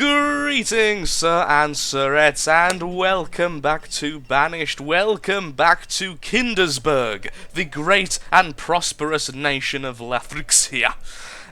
Greetings, sir and sirettes, and welcome back to Banished. Welcome back to Kindersburg, the great and prosperous nation of Lafrixia.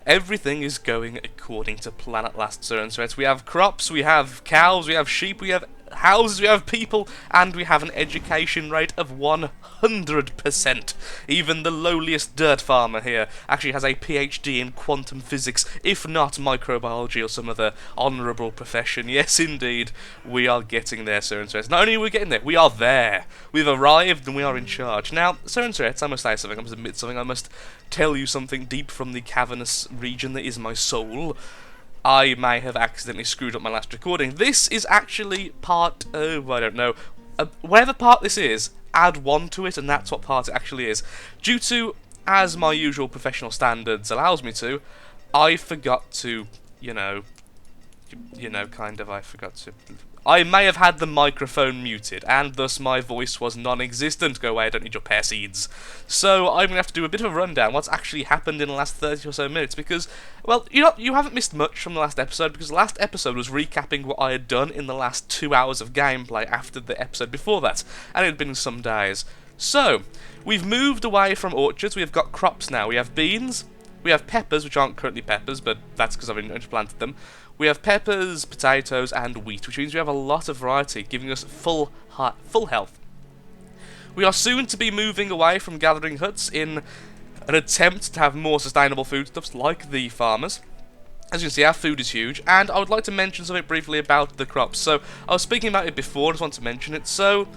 Everything is going according to plan at last, sir and sirettes. We have crops, we have cows, we have sheep, we have houses, we have people, and we have an education rate of 100%. Even the lowliest dirt farmer here actually has a PhD in quantum physics, if not microbiology or some other honourable profession. Yes, indeed, we are getting there, sir and sirettes. Not only are we getting there, we are there. We've arrived and we are in charge. Now, sir and sirettes, I must say something, I must admit something, I must tell you something deep from the cavernous region that is my soul. I may have accidentally screwed up my last recording. This is actually part, I don't know, whatever part this is, add one to it, and that's what part it actually is. Due to, as my usual professional standards allows me to, I forgot to, I may have had the microphone muted, and thus my voice was non-existent. Go away, I don't need your pear seeds. So I'm going to have to do a bit of a rundown what's actually happened in the last 30 or so minutes, because, well, you haven't missed much from the last episode, because the last episode was recapping what I had done in the last 2 hours of gameplay after the episode before that, and it had been some days. So, we've moved away from orchards, we have got crops now. We have beans, we have peppers, which aren't currently peppers, but that's because I've planted them. We have peppers, potatoes, and wheat, which means we have a lot of variety, giving us full health. We are soon to be moving away from gathering huts in an attempt to have more sustainable foodstuffs like the farmers. As you can see, our food is huge, and I would like to mention something briefly about the crops. So, I was speaking about it before, I just want to mention it. So,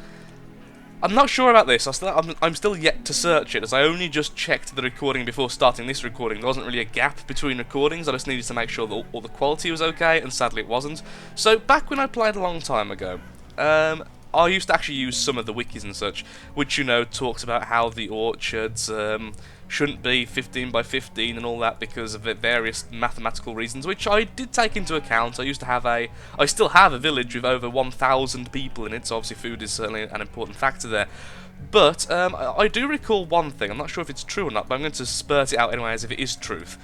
I'm not sure about this. I'm still yet to search it, as I only just checked the recording before starting this recording. There wasn't really a gap between recordings. I just needed to make sure that all the quality was okay, and sadly it wasn't. So back when I played a long time ago, I used to actually use some of the wikis and such, which, talks about how the orchards shouldn't be 15 by 15 and all that because of various mathematical reasons, which I did take into account. I still have a village with over 1,000 people in it, so obviously food is certainly an important factor there. But I do recall one thing. I'm not sure if it's true or not, but I'm going to spurt it out anyway as if it is truth.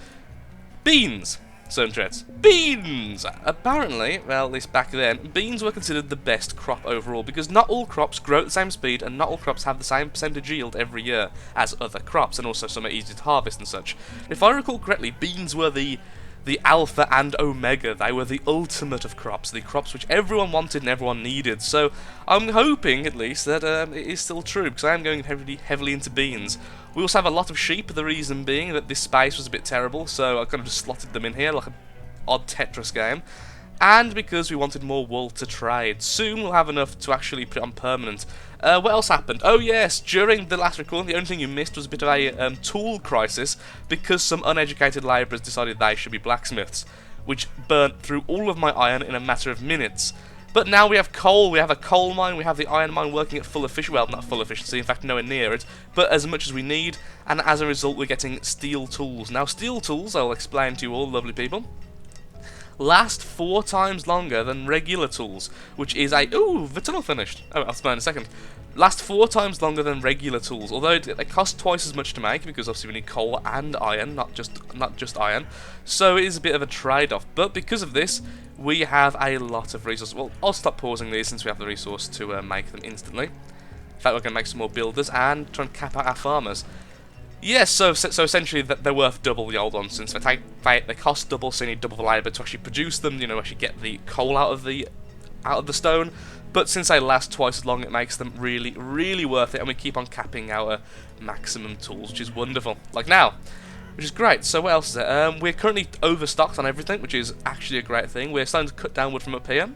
Beans! Certain threads. Beans! Apparently, well, at least back then, beans were considered the best crop overall, because not all crops grow at the same speed, and not all crops have the same percentage yield every year as other crops, and also some are easy to harvest and such. If I recall correctly, beans were the alpha and omega. They were the ultimate of crops, the crops which everyone wanted and everyone needed. So I'm hoping, at least, that it is still true, because I am going heavily into beans. We also have a lot of sheep, the reason being that this space was a bit terrible, so I kind of just slotted them in here like an odd Tetris game. And because we wanted more wool to trade. Soon we'll have enough to actually put it on permanent. What else happened? Oh yes, during the last recording, the only thing you missed was a bit of a tool crisis, because some uneducated labourers decided they should be blacksmiths, which burnt through all of my iron in a matter of minutes. But now we have coal, we have a coal mine, we have the iron mine working at full efficiency, well, not full efficiency, in fact nowhere near it, but as much as we need, and as a result we're getting steel tools. Now steel tools, I'll explain to you all, lovely people, last 4 times longer than regular tools, which is ooh, the tunnel finished. Oh, I'll explain in a second. Last 4 times longer than regular tools, although they cost twice as much to make, because obviously we need coal and iron, not just iron, so it is a bit of a trade-off. But because of this, we have a lot of resources. Well, I'll stop pausing these since we have the resource to make them instantly. In fact, we're going to make some more builders and try and cap out our farmers. Yes, so essentially they're worth double the old ones, since they cost double, so you need double the labour to actually produce them, actually get the coal out of the stone. But since they last twice as long, it makes them really, really worth it, and we keep on capping our maximum tools, which is wonderful. Like now, which is great. So what else is there? We're currently overstocked on everything, which is actually a great thing. We're starting to cut down wood from up here,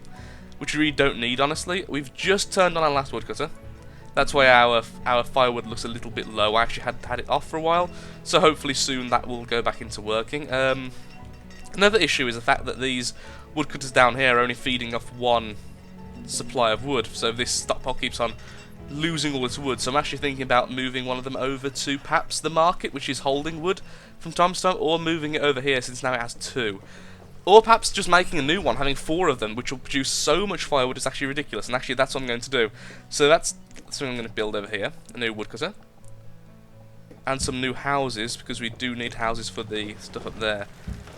which we really don't need, honestly. We've just turned on our last woodcutter. That's why our firewood looks a little bit low. I actually had it off for a while, so hopefully soon that will go back into working. Another issue is the fact that these woodcutters down here are only feeding off one supply of wood, so this stockpile keeps on losing all its wood. So I'm actually thinking about moving one of them over to perhaps the market, which is holding wood from time to time, or moving it over here since now it has 2. Or perhaps just making a new one, having 4 of them, which will produce so much firewood it's actually ridiculous, and actually that's what I'm going to do. So that's what I'm going to build over here, a new woodcutter. And some new houses, because we do need houses for the stuff up there.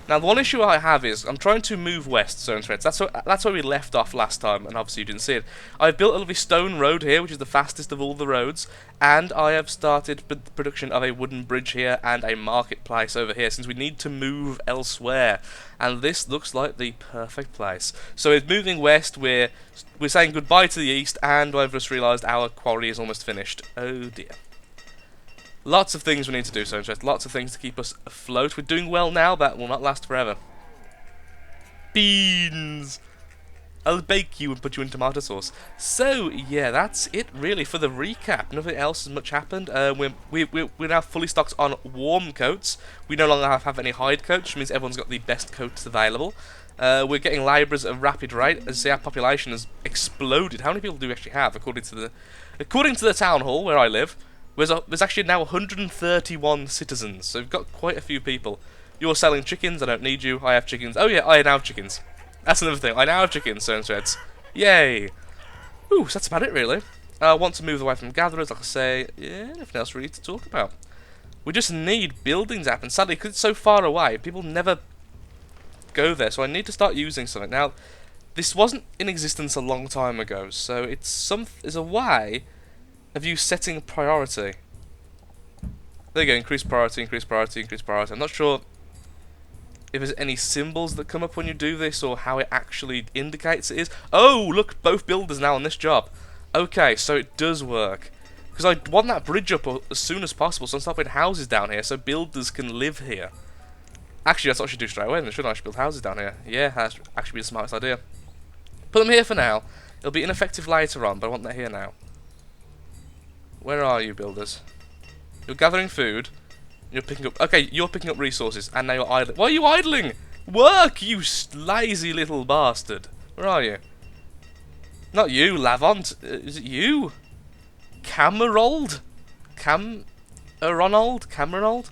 Now, the one issue I have is I'm trying to move west, Stone Threads. That's where we left off last time, and obviously you didn't see it. I've built a lovely stone road here, which is the fastest of all the roads, and I have started production of a wooden bridge here and a marketplace over here, since we need to move elsewhere. And this looks like the perfect place. So we're moving west, we're saying goodbye to the east, and I've just realised our quarry is almost finished. Oh dear. Lots of things we need to do, so interesting. Lots of things to keep us afloat. We're doing well now, that will not last forever. Beans! I'll bake you and put you in tomato sauce. So, yeah, that's it really for the recap. Nothing else has much happened. We're now fully stocked on warm coats. We no longer have any hide coats, which means everyone's got the best coats available. We're getting labourers at a rapid rate. As you see, our population has exploded. How many people do we actually have, according to the town hall where I live? There's actually now 131 citizens, so we've got quite a few people. You're selling chickens, I don't need you, I have chickens. Oh yeah, I now have chickens. That's another thing, I now have chickens, Stone Threads. Yay! Ooh, so that's about it really. I want to move away from gatherers, like I say. Yeah, nothing else really to talk about. We just need buildings up, and sadly, because it's so far away, people never go there, so I need to start using something. Now, this wasn't in existence a long time ago, so it's a way of you setting priority. There you go, increase priority, increase priority, increase priority. I'm not sure if there's any symbols that come up when you do this, or how it actually indicates it is. Oh, look, both builders now on this job. Okay, so it does work. Because I want that bridge up as soon as possible, so I'm stopping houses down here, so builders can live here. Actually, that's what I should do straight away, then, shouldn't I? I should build houses down here. Yeah, that's actually be the smartest idea. Put them here for now. It'll be ineffective later on, but I want that here now. Where are you, builders? You're gathering food. You're picking up... Okay, you're picking up resources, and now you're idling. Why are you idling? Work, you lazy little bastard. Where are you? Not you, Lavont. Is it you? Camerold? Cameronold? Cameronold.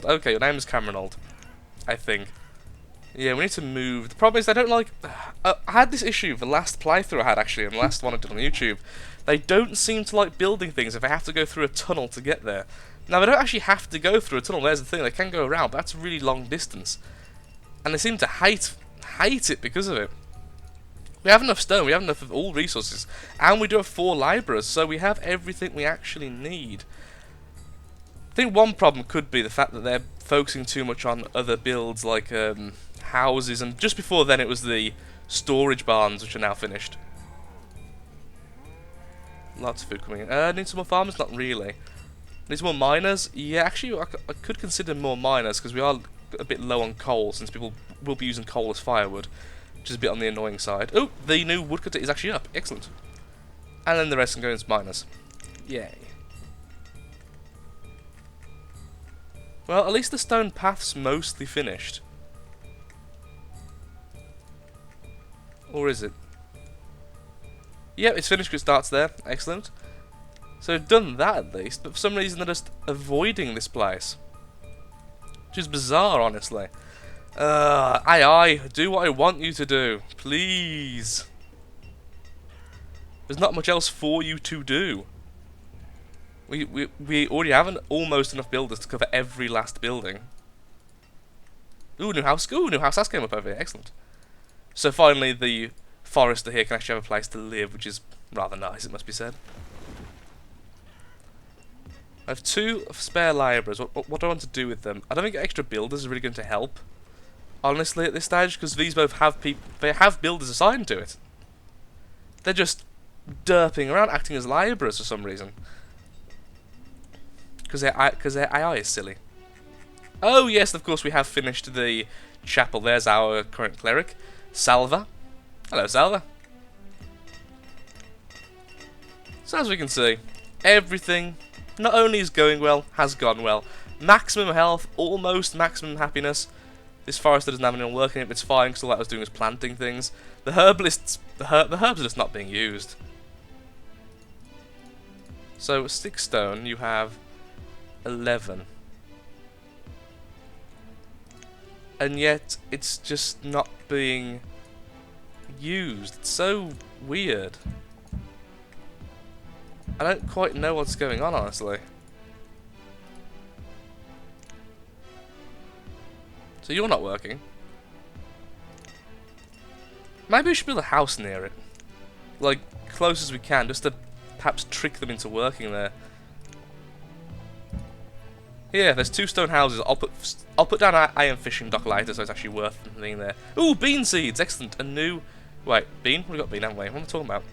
Okay, your name is Cameronold. I think. Yeah, we need to move. The problem is I don't like... I had this issue, the last playthrough I had, actually, and the last one I did on YouTube. They don't seem to like building things if they have to go through a tunnel to get there. Now, they don't actually have to go through a tunnel, there's the thing, they can go around, but that's a really long distance. And they seem to hate it because of it. We have enough stone, we have enough of all resources, and we do have 4 labourers, so we have everything we actually need. I think one problem could be the fact that they're focusing too much on other builds, like houses, and just before then it was the storage barns, which are now finished. Lots of food coming in. Need some more farmers? Not really. Need some more miners? Yeah, actually, I could consider more miners, because we are a bit low on coal, since people will be using coal as firewood, which is a bit on the annoying side. Oh, the new woodcutter is actually up. Excellent. And then the rest can go into miners. Yay. Well, at least the stone path's mostly finished. Or is it? Yep, it's finished because it starts there. Excellent. So we've done that at least, but for some reason they're just avoiding this place. Which is bizarre, honestly. AI, do what I want you to do. Please. There's not much else for you to do. We already have almost enough builders to cover every last building. Ooh, new house. Ooh, new house has came up over here. Excellent. So finally the forester here can actually have a place to live, which is rather nice, it must be said. I have 2 spare labourers. What do I want to do with them? I don't think extra builders are really going to help, honestly, at this stage, because these both have they have builders assigned to it. They're just derping around, acting as labourers for some reason. Because their AI is silly. Oh yes, of course we have finished the chapel. There's our current cleric, Salva. Hello, Salva. So as we can see, everything not only is going well, has gone well. Maximum health, almost maximum happiness. This forester doesn't have anyone working it, but it's fine because all that was doing was planting things. The herbalists, the herbs are just not being used. So, 6 stone, you have 11. And yet, it's just not being used. It's so weird. I don't quite know what's going on, honestly. So you're not working. Maybe we should build a house near it. Like, close as we can, just to perhaps trick them into working there. Yeah, there's 2 stone houses. I'll put down an iron fishing dock later, so it's actually worth being there. Ooh, bean seeds, excellent. A new... Wait, bean? We've got bean, haven't we? What am I talking about?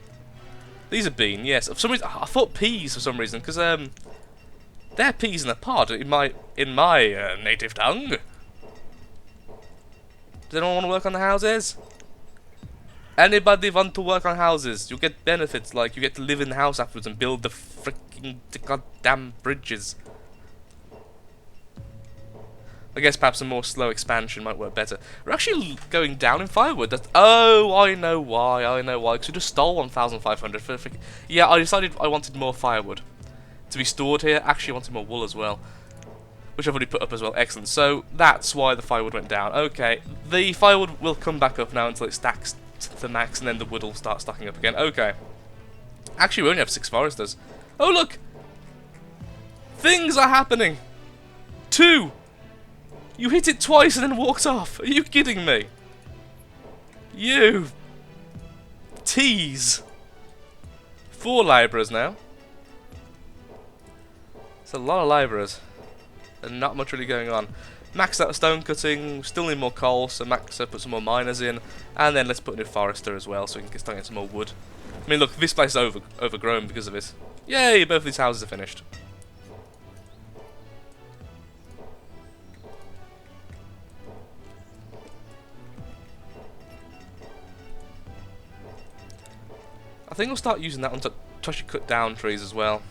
These are bean, yes. For some reason, I thought peas for some reason, because they're peas in a pod in my native tongue. Does anyone want to work on the houses? Anybody want to work on houses? You get benefits, like you get to live in the house afterwards and build the freaking goddamn bridges. I guess perhaps a more slow expansion might work better. We're actually going down in firewood. Oh, I know why. Because we just stole 1,500 for the yeah, I decided I wanted more firewood to be stored here. Actually, I wanted more wool as well, which I've already put up as well. Excellent. So that's why the firewood went down. Okay, the firewood will come back up now until it stacks to the max, and then the wood will start stacking up again. Okay. Actually, we only have 6 foresters. Oh, look! Things are happening! 2! You hit it twice and then walked off. Are you kidding me? You tease. 4 labourers now. It's a lot of labourers. And not much really going on. Max out stone cutting, still need more coal, so max put some more miners in. And then let's put a new forester as well, so we can start getting some more wood. I mean, look, this place is overgrown because of it. Yay, both these houses are finished. I think we'll start using that one to actually cut down trees as well.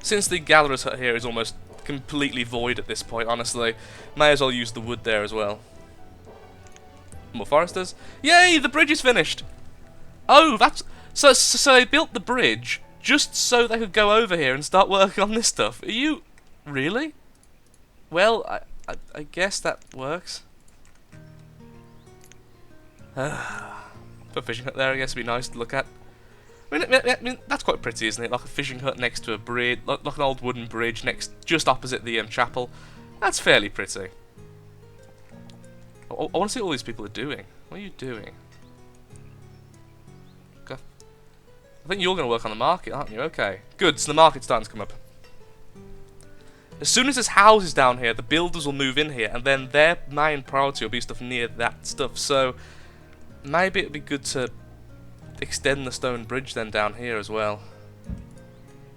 Since the gatherer's hut here is almost completely void at this point, honestly, may as well use the wood there as well. More foresters. Yay, the bridge is finished! Oh, that's... So they built the bridge just so they could go over here and start working on this stuff. Are you... Really? Well, I guess that works. Put a fishing hut there, I guess would be nice to look at. I mean, that's quite pretty, isn't it? Like a fishing hut next to a bridge, like an old wooden bridge just opposite the chapel. That's fairly pretty. I want to see what all these people are doing. What are you doing? Okay. I think you're going to work on the market, aren't you? Okay. Good, so the market's starting to come up. As soon as there's houses down here, the builders will move in here, and then their main priority will be stuff near that stuff, so... Maybe it'd be good to extend the stone bridge then down here as well.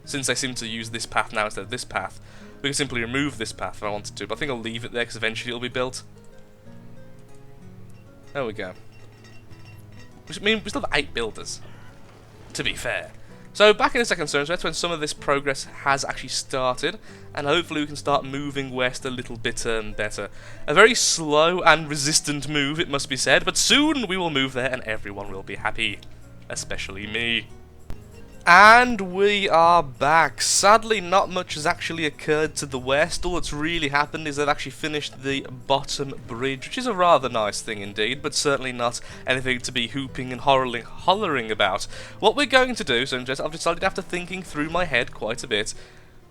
Since they seem to use this path now instead of this path, we can simply remove this path if I wanted to, but I think I'll leave it there because eventually it'll be built. There we go. I mean, we still have 8 builders, to be fair. So back in a second, so that's when some of this progress has actually started, and hopefully we can start moving west a little bit better. A very slow and resistant move, it must be said, but soon we will move there and everyone will be happy. Especially me. And we are back. Sadly, not much has actually occurred to the west. All that's really happened is they've actually finished the bottom bridge, which is a rather nice thing indeed, but certainly not anything to be hooping and hollering about. What we're going to do, so I've decided after thinking through my head quite a bit,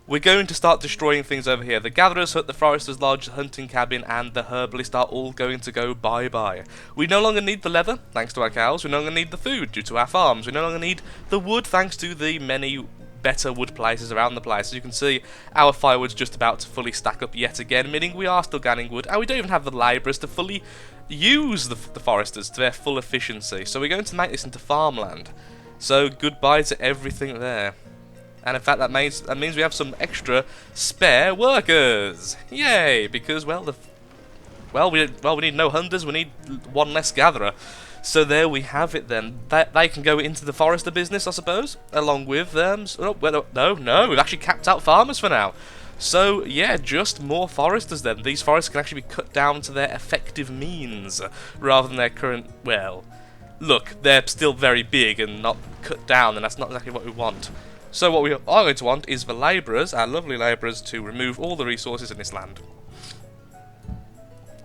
we're going to start destroying things over here. The Gatherer's Hut, the Forester's Lodge, the Hunting Cabin, and the Herbalist are all going to go bye-bye. We no longer need the leather, thanks to our cows. We no longer need the food, due to our farms. We no longer need the wood, thanks to the many better wood places around the place. As you can see, our firewood's just about to fully stack up yet again, meaning we are still gaining wood, and we don't even have the labourers to fully use the foresters to their full efficiency. So we're going to make this into farmland. So goodbye to everything there. And in fact, that means we have some extra spare workers. Yay! Because we need no hunters. We need one less gatherer. So there we have it. Then they can go into the forester business, I suppose, along with them. No, we've actually capped out farmers for now. So yeah, just more foresters then. These forests can actually be cut down to their effective means rather than their current. Well, look, they're still very big and not cut down, and that's not exactly what we want. So what we are going to want is the labourers, our lovely labourers, to remove all the resources in this land.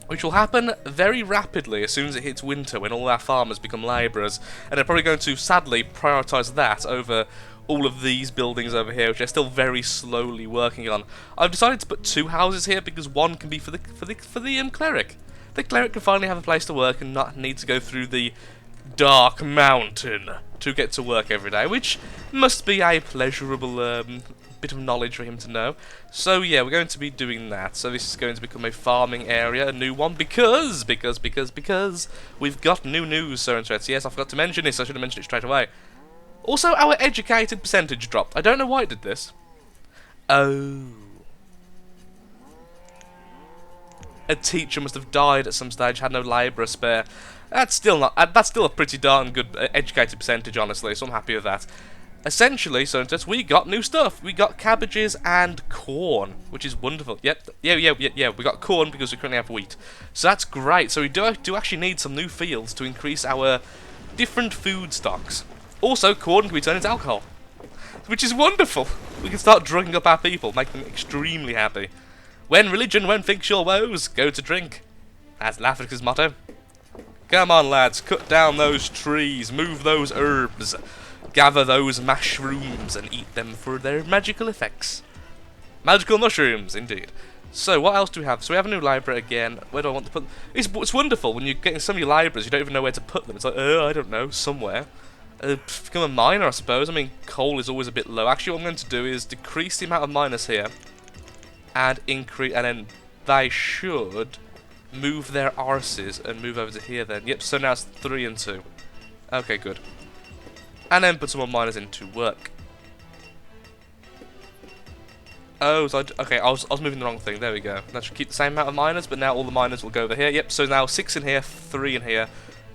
Which will happen very rapidly as soon as it hits winter, when all our farmers become labourers. And they're probably going to, sadly, prioritise that over all of these buildings over here, which they're still very slowly working on. I've decided to put 2 houses here because one can be for the cleric. The cleric can finally have a place to work and not need to go through the dark mountain to get to work every day, which must be a pleasurable bit of knowledge for him to know. So yeah, we're going to be doing that. So this is going to become a farming area, a new one, because we've got new news, Sir and Threats. Yes, I forgot to mention this. I should have mentioned it straight away. Also, our educated percentage dropped. I don't know why it did this. Oh. A teacher must have died at some stage, had no labourer spare. That's still a pretty darn good educated percentage, honestly, so I'm happy with that. Essentially, so we got new stuff. We got cabbages and corn, which is wonderful. Yep, yeah. We got corn because we currently have wheat, so that's great. So we do actually need some new fields to increase our different food stocks. Also, corn can be turned into alcohol, which is wonderful. We can start drugging up our people, make them extremely happy. When religion won't fix your woes, go to drink. That's Lafrix's motto. Come on, lads, cut down those trees, move those herbs. Gather those mushrooms and eat them for their magical effects. Magical mushrooms, indeed. So, what else do we have? So we have a new library again. Where do I want to put them? It's wonderful when you're getting so many libraries, you don't even know where to put them. It's like, I don't know, somewhere. Become a miner, I suppose. I mean, coal is always a bit low. Actually, what I'm going to do is decrease the amount of miners here. And increase, and then they should move their arses and move over to here then. Yep, so now it's 3 and 2. Okay, good. And then put some more miners into work. Oh, so okay, I was moving the wrong thing. There we go. That should keep the same amount of miners, but now all the miners will go over here. Yep, so now 6 in here, 3 in here,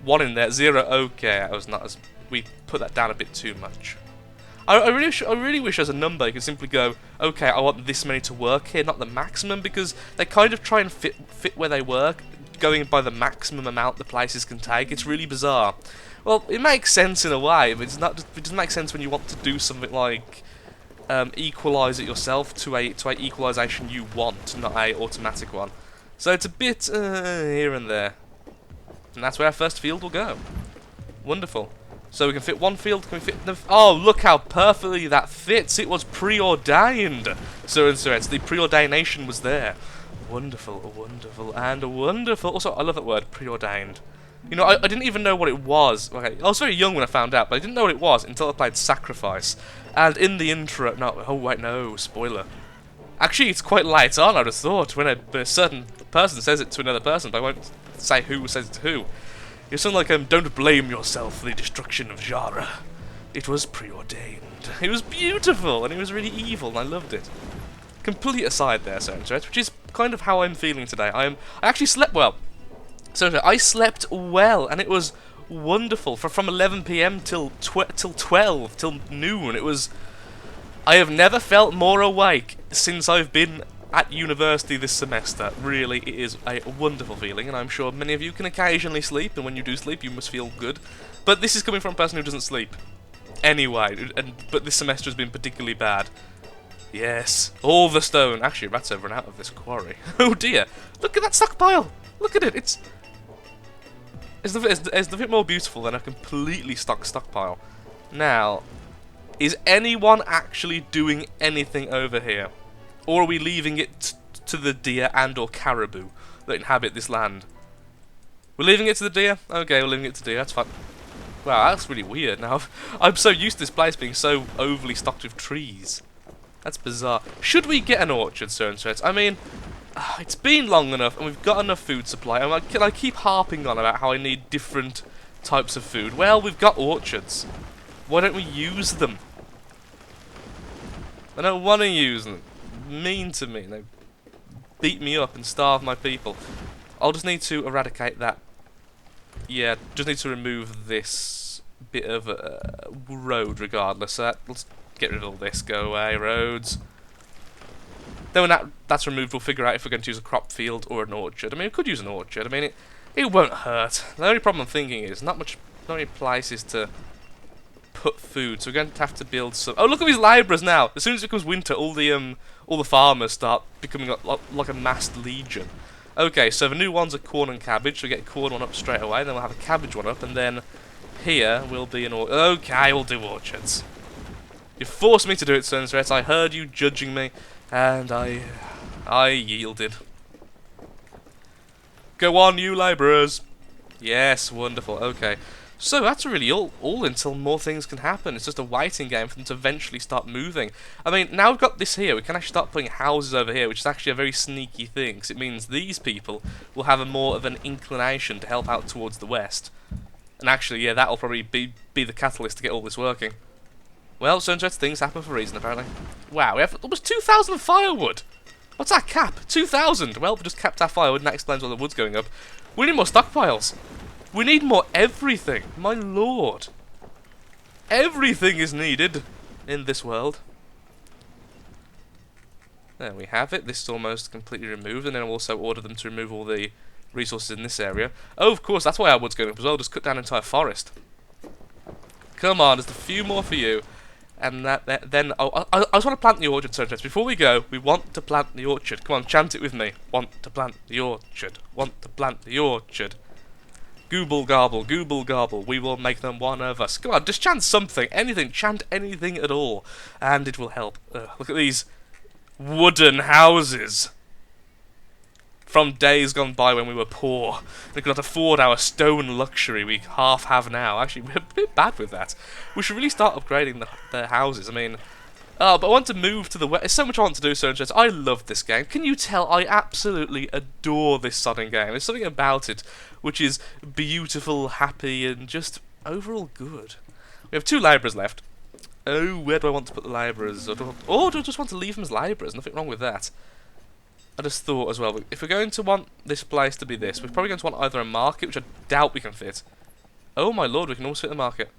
1 in there, 0. Okay, I was not as... We put that down a bit too much. I really wish as a number you could simply go, okay, I want this many to work here, not the maximum, because they kind of try and fit where they work, going by the maximum amount the places can take. It's really bizarre. Well, it makes sense in a way, but it doesn't make sense when you want to do something like equalise it yourself to a equalisation you want, not a automatic one. So it's a bit here and there, and that's where our first field will go. Wonderful. So we can fit one field. Can we fit the? Oh, look how perfectly that fits! It was preordained. So and so, the preordination was there. Wonderful, wonderful, and wonderful. Also, I love that word, preordained. You know, I didn't even know what it was. Okay, I was very young when I found out, but I didn't know what it was until I played Sacrifice. And in the intro, no, oh wait, no, spoiler. Actually, it's quite late on, I'd have thought, when a certain person says it to another person, but I won't say who says it to who. You sound like, don't blame yourself for the destruction of Jara. It was preordained. It was beautiful, and it was really evil, and I loved it. Complete aside there, Sir, which is kind of how I'm feeling today. I actually slept well. So I slept well, and it was wonderful. From 11 PM till 12, till noon. It was... I have never felt more awake since I've been at university this semester. Really, it is a wonderful feeling, and I'm sure many of you can occasionally sleep, and when you do sleep, you must feel good. But this is coming from a person who doesn't sleep. Anyway, but this semester has been particularly bad. Yes, all the stone. Actually, rats have run out of this quarry. Oh dear, look at that stockpile. Look at it. It's a bit more beautiful than a completely stockpile. Now, is anyone actually doing anything over here? Or are we leaving it to the deer and or caribou that inhabit this land? We're leaving it to the deer? Okay, we're leaving it to deer, that's fine. Wow, that's really weird now. I'm so used to this place being so overly stocked with trees. That's bizarre. Should we get an orchard, Sir and Threats? I mean, it's been long enough and we've got enough food supply. And I keep harping on about how I need different types of food. Well, we've got orchards. Why don't we use them? I don't want to use them. Mean to me. They beat me up and starve my people. I'll just need to eradicate that. Yeah, just need to remove this bit of road regardless. So let's get rid of all this. Go away, roads. Then when that's removed, we'll figure out if we're going to use a crop field or an orchard. I mean, we could use an orchard. I mean, it won't hurt. The only problem I'm thinking is not many places to put food, so we're going to have to build some. Oh, look at these libraries now. As soon as it becomes winter, all the farmers start becoming like a massed legion. Okay, so the new ones are corn and cabbage. So we get a corn one up straight away, then we'll have a cabbage one up, and then here will be an orchard. Okay, we'll do orchards. You forced me to do it, Stone Threats. I heard you judging me, and I yielded. Go on, you labourers. Yes, wonderful. Okay. So that's really all until more things can happen. It's just a waiting game for them to eventually start moving. I mean, now we've got this here, we can actually start putting houses over here, which is actually a very sneaky thing, because it means these people will have a more of an inclination to help out towards the west. And actually, yeah, that'll probably be the catalyst to get all this working. Well, so interesting things happen for a reason, apparently. Wow, we have almost 2,000 firewood! What's our cap? 2,000! Well, we just capped our firewood, and that explains why the wood's going up. We need more stockpiles! We need more everything! My lord! Everything is needed in this world. There we have it. This is almost completely removed, and then I'll also order them to remove all the resources in this area. Oh, of course, that's why our wood's going up as well. Just cut down an entire forest. Come on, just a few more for you. And then I just want to plant the orchard, so before we go, we want to plant the orchard. Come on, chant it with me. Want to plant the orchard. Want to plant the orchard. Gooble gobble, we will make them one of us. Come on, just chant something, anything, chant anything at all, and it will help. Look at these wooden houses. From days gone by when we were poor, we could not afford our stone luxury we half have now. Actually, we're a bit bad with that. We should really start upgrading the houses. I mean, but I want to move to the west. There's so much I want to do, so interesting. I love this game. Can you tell I absolutely adore this sodding game? There's something about it which is beautiful, happy, and just overall good. We have 2 labourers left. Oh, where do I want to put the labourers? Or do I just want to leave them as labourers? Nothing wrong with that. I just thought as well, if we're going to want this place to be this, we're probably going to want either a market, which I doubt we can fit. Oh my lord, we can almost fit the market.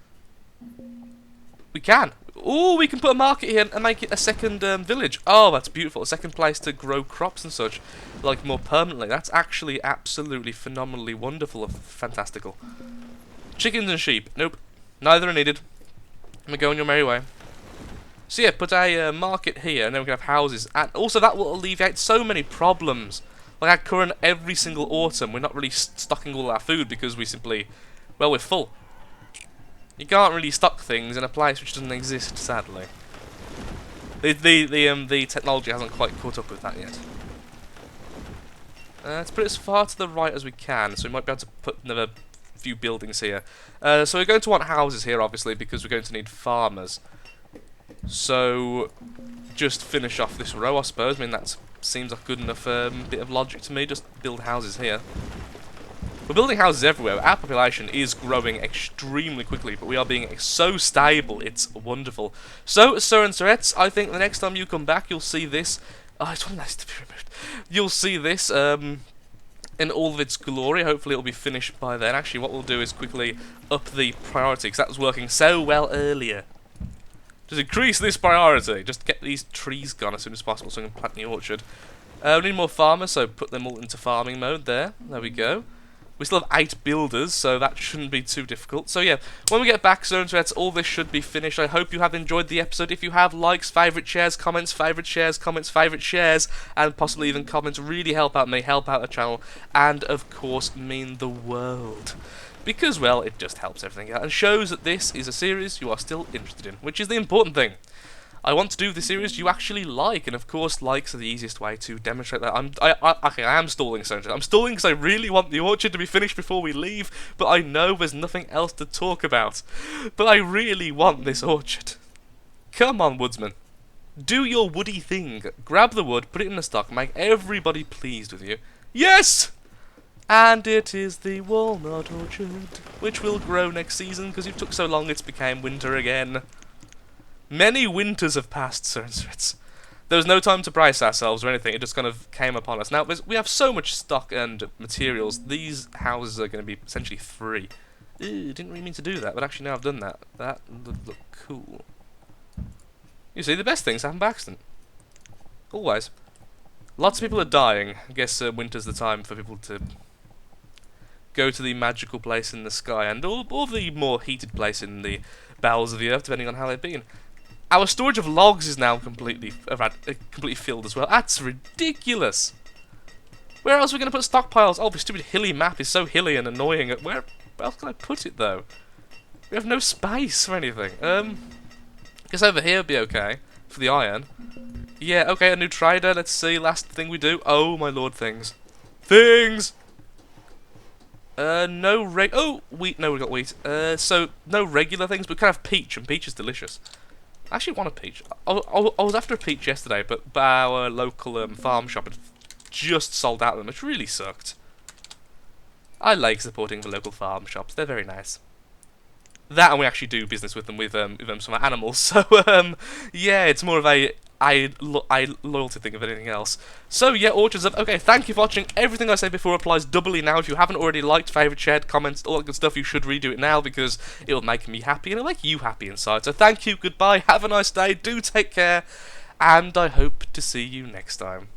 We can. Oh, we can put a market here and make it a second village. Oh, that's beautiful. A second place to grow crops and such, like more permanently. That's actually absolutely phenomenally wonderful and fantastical. Chickens and sheep. Nope. Neither are needed. I'm go on your merry way. So yeah, put a market here, and then we can have houses. And also that will alleviate so many problems. Like our current every single autumn, we're not really stocking all our food because we simply, well, we're full. You can't really stock things in a place which doesn't exist, sadly. The technology hasn't quite caught up with that yet. Let's put it as far to the right as we can, so we might be able to put another few buildings here. So we're going to want houses here, obviously, because we're going to need farmers. So, just finish off this row, I suppose. I mean, that seems like good enough bit of logic to me. Just build houses here. We're building houses everywhere. Our population is growing extremely quickly, but we are being so stable. It's wonderful. So, Sir and Sirettes, I think the next time you come back, you'll see this. Oh, I just want this to be removed. You'll see this in all of its glory. Hopefully, it'll be finished by then. Actually, what we'll do is quickly up the priority, because that was working so well earlier. Just increase this priority. Just get these trees gone as soon as possible so we can plant the orchard. We need more farmers, so put them all into farming mode there. There we go. We still have 8 builders, so that shouldn't be too difficult. So yeah, when we get back, Sir and Sirettes, all this should be finished. I hope you have enjoyed the episode. If you have, likes, favourite shares, comments, favourite shares, comments, favourite shares, and possibly even comments really help out me, help out the channel, and of course mean the world. Because, well, it just helps everything out and shows that this is a series you are still interested in, which is the important thing. I want to do the series you actually like, and of course, likes are the easiest way to demonstrate that. Okay, I am stalling, so I'm stalling because I really want the orchard to be finished before we leave, but I know there's nothing else to talk about. But I really want this orchard. Come on, woodsman. Do your woody thing. Grab the wood, put it in the stock, make everybody pleased with you. Yes! And it is the walnut orchard, which will grow next season, because it took so long it's became winter again. Many winters have passed, Sir and Sirettes. There was no time to brace ourselves or anything, it just kind of came upon us. Now, we have so much stock and materials, these houses are going to be essentially free. Ew, didn't really mean to do that, but actually now I've done that. That would look cool. You see, the best things happen by accident. Always. Lots of people are dying. I guess winter's the time for people to go to the magical place in the sky, and or the more heated place in the bowels of the earth, depending on how they've been. Our storage of logs is now completely filled as well. That's ridiculous. Where else are we going to put stockpiles? Oh, the stupid hilly map is so hilly and annoying. Where else can I put it, though? We have no space for anything. Guess over here would be okay for the iron. Yeah, okay, a new trader. Let's see. Last thing we do. Oh my lord, things. Things! No wheat. No, we got wheat. So, no regular things, but we can have peach, and peach is delicious. I actually want a peach. I was after a peach yesterday, but our local farm shop had just sold out of them, which really sucked. I like supporting the local farm shops. They're very nice. That, and we actually do business with them with some of our animals. So yeah, it's more of a loyalty thing of anything else. So yeah, orchards up. Okay, thank you for watching. Everything I said before applies doubly now. If you haven't already liked, favourite, shared, comments, all that good stuff, you should redo it now because it'll make me happy and it'll make you happy inside. So thank you, goodbye, have a nice day, do take care, and I hope to see you next time.